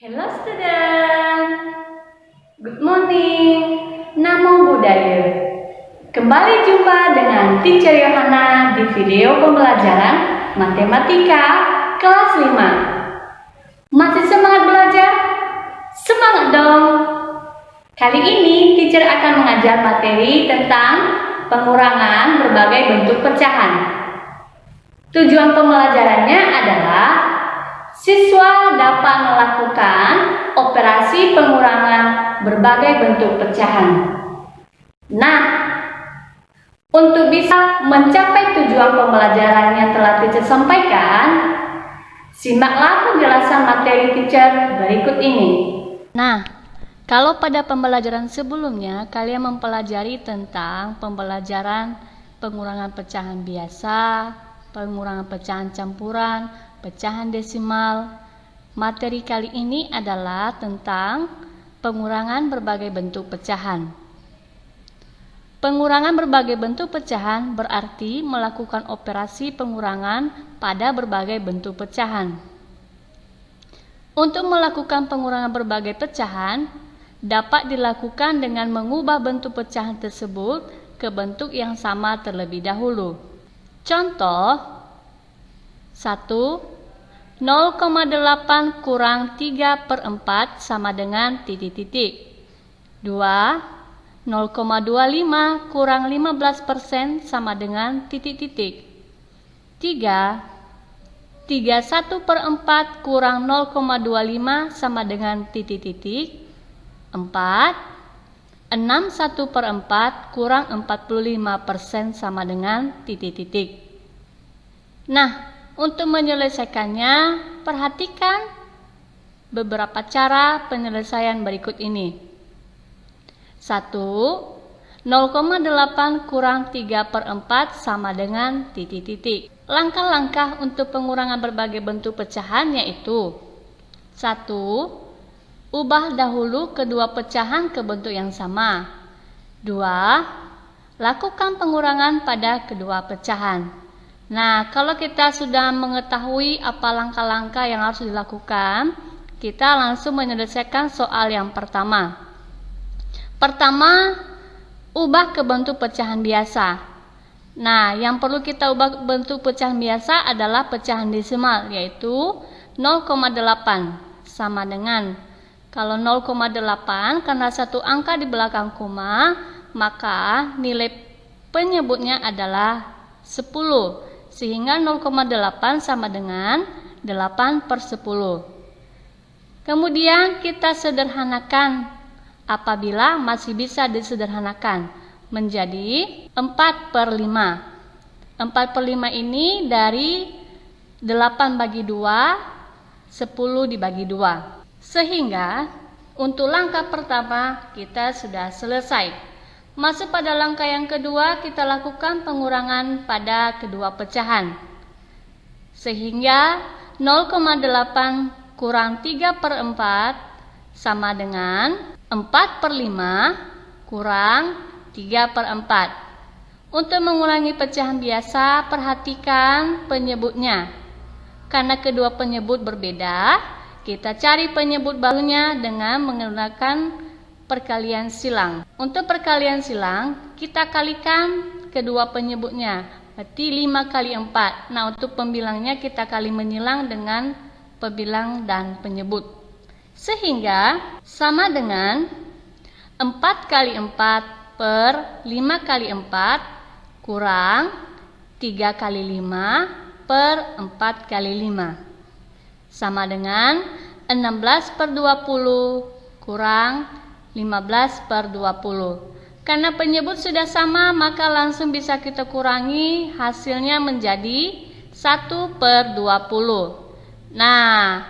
Hello student, good morning, Namo Buddhaya. Kembali jumpa dengan Teacher Yohana di video pembelajaran Matematika kelas 5. Masih semangat belajar? Semangat dong! Kali ini Teacher akan mengajar materi tentang pengurangan berbagai bentuk pecahan. Tujuan pembelajarannya adalah siswa dapat melakukan operasi pengurangan berbagai bentuk pecahan. Nah, untuk bisa mencapai tujuan pembelajaran yang telah Teacher sampaikan, simaklah penjelasan materi Teacher berikut ini. Nah, kalau pada pembelajaran sebelumnya kalian mempelajari tentang pembelajaran pengurangan pecahan biasa, pengurangan pecahan campuran, pecahan desimal. Materi kali ini adalah tentang pengurangan berbagai bentuk pecahan. Pengurangan berbagai bentuk pecahan berarti melakukan operasi pengurangan pada berbagai bentuk pecahan. Untuk melakukan pengurangan berbagai pecahan dapat dilakukan dengan mengubah bentuk pecahan tersebut ke bentuk yang sama terlebih dahulu. Contoh 1. 0,8 kurang 3/4 sama dengan titik-titik. 2. 0,25 kurang 15% sama dengan titik-titik. 3. 31/4 kurang 0,25 sama dengan titik-titik. 4. 61/4 kurang 45% sama dengan titik-titik. Nah, untuk menyelesaikannya, perhatikan beberapa cara penyelesaian berikut ini. 1. 0,8 kurang 3/4 sama dengan titik-titik. Langkah-langkah untuk pengurangan berbagai bentuk pecahan yaitu 1. Ubah dahulu kedua pecahan ke bentuk yang sama. 2. Lakukan pengurangan pada kedua pecahan. Nah, kalau kita sudah mengetahui apa langkah-langkah yang harus dilakukan, kita langsung menyelesaikan soal yang pertama. Pertama, ubah ke bentuk pecahan biasa. Nah, yang perlu kita ubah bentuk pecahan biasa adalah pecahan desimal, yaitu 0,8 sama dengan, kalau 0,8 karena satu angka di belakang koma, maka nilai penyebutnya adalah 10. Sehingga 0,8 sama dengan 8/10. Kemudian kita sederhanakan apabila masih bisa disederhanakan menjadi 4/5. 4/5 ini dari 8 bagi 2, 10 dibagi 2. Sehingga untuk langkah pertama kita sudah selesai. Masuk pada langkah yang kedua, kita lakukan pengurangan pada kedua pecahan. Sehingga 0,8 kurang 3/4 sama dengan 4/5 kurang 3/4. Untuk mengurangi pecahan biasa, perhatikan penyebutnya. Karena kedua penyebut berbeda, kita cari penyebut barunya dengan menggunakan perkalian silang. Untuk perkalian silang, kita kalikan kedua penyebutnya, berarti 5 kali 4. Nah, untuk pembilangnya kita kali menyilang dengan pembilang dan penyebut. Sehingga sama dengan 4 kali 4 per 5 kali 4 kurang 3 kali 5 per 4 kali 5. Sama dengan 16/20 kurang 15/20. Karena penyebut sudah sama, maka langsung bisa kita kurangi, hasilnya menjadi 1/20. Nah,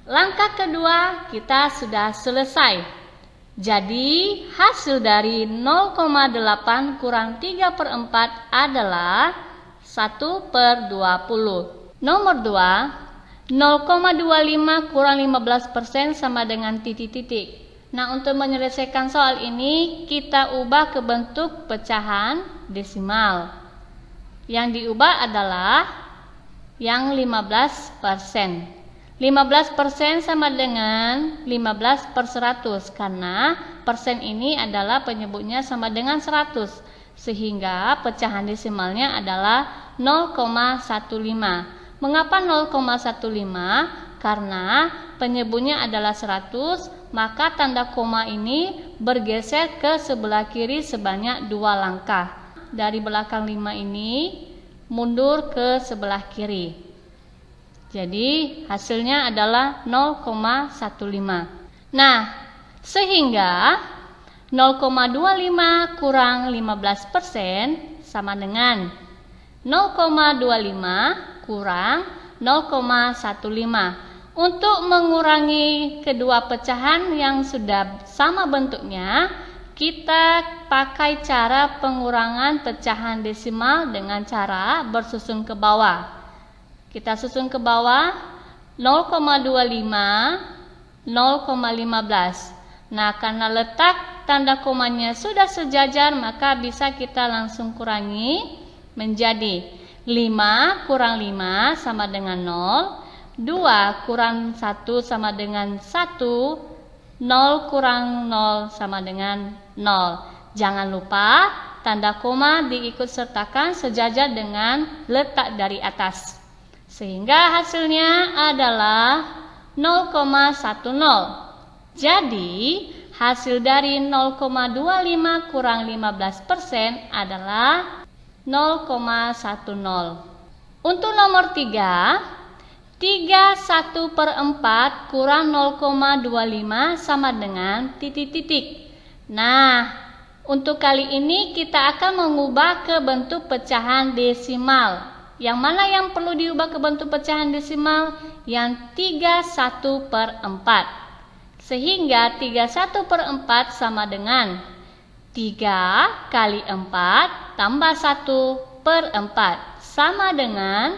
langkah kedua kita sudah selesai. Jadi, hasil dari 0,8 kurang 3/4 adalah 1/20. Nomor 2, 0,25 kurang 15% sama dengan titik-titik. Nah, untuk menyelesaikan soal ini, kita ubah ke bentuk pecahan desimal. Yang diubah adalah yang 15%. 15% sama dengan 15/100 karena persen ini adalah penyebutnya sama dengan 100, sehingga pecahan desimalnya adalah 0,15. Mengapa 0,15? Karena penyebutnya adalah 100, maka tanda koma ini bergeser ke sebelah kiri sebanyak 2 langkah. Dari belakang 5 ini mundur ke sebelah kiri. Jadi hasilnya adalah 0,15. Nah, sehingga 0,25 kurang 15% sama dengan 0,25 kurang 0,15. Untuk mengurangi kedua pecahan yang sudah sama bentuknya, kita pakai cara pengurangan pecahan desimal dengan cara bersusun ke bawah. Kita susun ke bawah 0,25, 0,15. Nah, karena letak tanda komanya sudah sejajar, maka bisa kita langsung kurangi menjadi 5 kurang 5 sama dengan 0, 2 kurang 1 sama dengan 1, 0 kurang 0 sama dengan 0. Jangan lupa tanda koma diikut sertakan sejajar dengan letak dari atas, sehingga hasilnya adalah 0,10. Jadi hasil dari 0,25 kurang 15% adalah 0,10. Untuk nomor 3, 1/4 kurang 0,25 sama dengan titik-titik. Nah, untuk kali ini kita akan mengubah ke bentuk pecahan desimal. Yang mana yang perlu diubah ke bentuk pecahan desimal? Yang 3/1/4. Sehingga 3/1/4 sama dengan 3 kali 4 tambah 1/4 sama dengan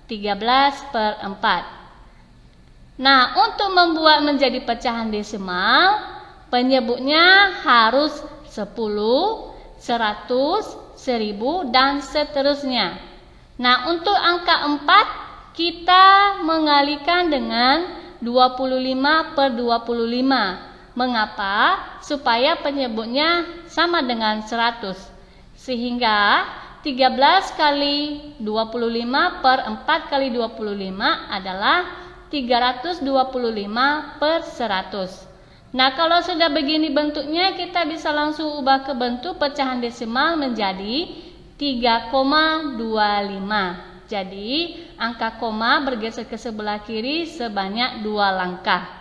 13/4. Nah, untuk membuat menjadi pecahan desimal, penyebutnya harus 10, 100, 1000, dan seterusnya. Nah, untuk angka 4 kita mengalikan dengan 25/25. Mengapa? Supaya penyebutnya sama dengan 100. Sehingga 13 kali 25/4 kali 25 adalah 325/100. Nah, kalau sudah begini bentuknya, kita bisa langsung ubah ke bentuk pecahan desimal menjadi 3,25. Jadi, angka koma bergeser ke sebelah kiri sebanyak 2 langkah.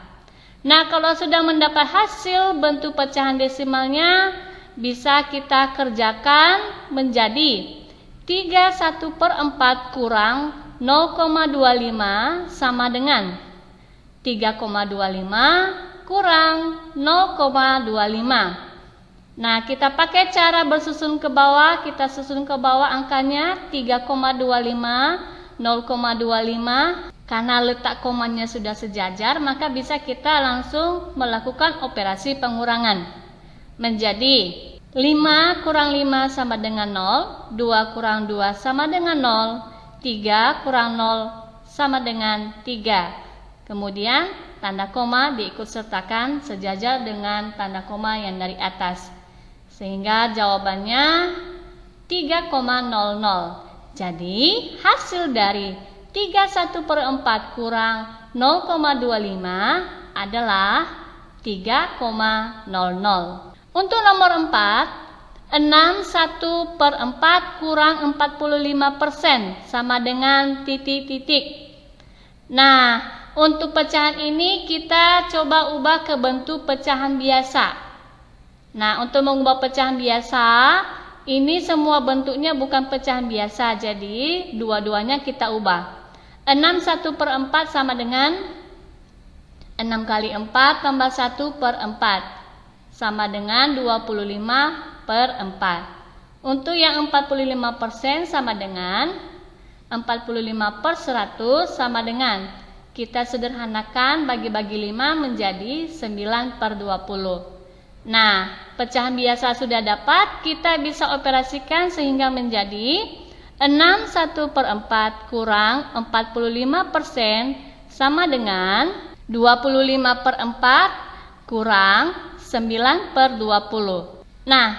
Nah, kalau sudah mendapat hasil bentuk pecahan desimalnya, bisa kita kerjakan menjadi 3/1/4 kurang 0,25 sama dengan 3,25 kurang 0,25. Nah, kita pakai cara bersusun ke bawah. Kita susun ke bawah angkanya 3,25, 0,25. Karena letak komanya sudah sejajar, maka bisa kita langsung melakukan operasi pengurangan. Menjadi 5 kurang 5 sama dengan 0, 2 kurang 2 sama dengan 0, 3 kurang 0 sama dengan 3. Kemudian tanda koma diikut sertakan sejajar dengan tanda koma yang dari atas. Sehingga jawabannya 3,00. Jadi hasil dari 3/1/4 kurang 0,25 adalah 3,00. Untuk nomor 4, 6/1/4 kurang 45% sama dengan titik-titik. Nah, untuk pecahan ini kita coba ubah ke bentuk pecahan biasa. Nah, untuk mengubah pecahan biasa, ini semua bentuknya bukan pecahan biasa, jadi dua-duanya kita ubah. 6/1/4 sama dengan 6 kali 4 tambah 1/4 sama dengan 25/4. Untuk yang 45% sama dengan 45/100 sama dengan, kita sederhanakan bagi-bagi 5 menjadi 9/20. Nah, pecahan biasa sudah dapat, kita bisa operasikan sehingga menjadi 6/1/4 kurang 45% sama dengan 25/4 kurang 9/20. Nah,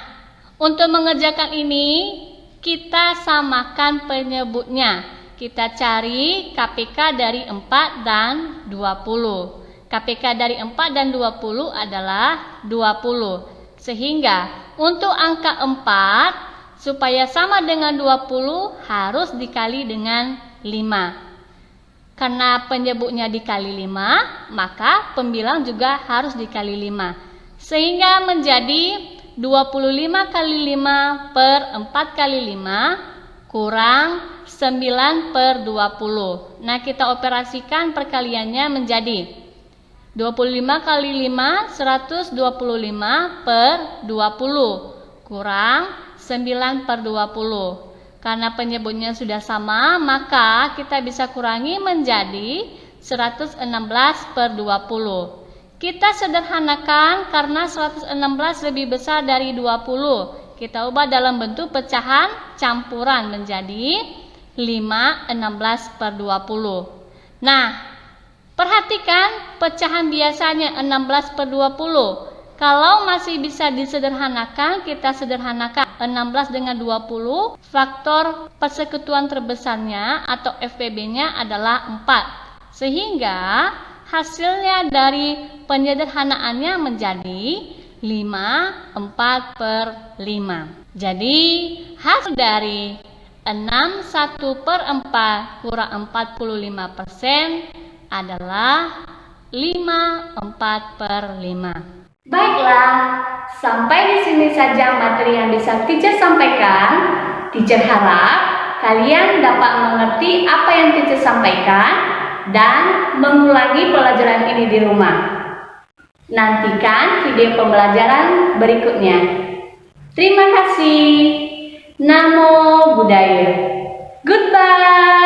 untuk mengerjakan ini kita samakan penyebutnya. Kita cari KPK dari 4 dan 20. KPK dari 4 dan 20 adalah 20. Sehingga untuk angka 4 supaya sama dengan 20 harus dikali dengan 5. Karena penyebutnya dikali 5, maka pembilang juga harus dikali 5. Sehingga menjadi 25 kali 5 per 4 kali 5 kurang 9/20. Nah, kita operasikan perkaliannya menjadi 25 kali 5, 125 per 20 kurang 9/20. Karena penyebutnya sudah sama, maka kita bisa kurangi menjadi 116/20. Kita sederhanakan karena 116 lebih besar dari 20. Kita ubah dalam bentuk pecahan campuran menjadi 5/16/20. Nah, perhatikan pecahan biasanya 16/20. Kalau masih bisa disederhanakan, kita sederhanakan 16 dengan 20. Faktor persekutuan terbesarnya atau FPB-nya adalah 4. Sehingga hasilnya dari penyederhanaannya menjadi 5/4/5. Jadi hasil dari 61/4 kurang 45% adalah 5/4/5. Baiklah, sampai di sini saja materi yang bisa teacher sampaikan. Teacher harap kalian dapat mengerti apa yang teacher sampaikan dan mengulangi pelajaran ini di rumah. Nantikan video pembelajaran berikutnya. Terima kasih. Namo Buddhaya. Goodbye.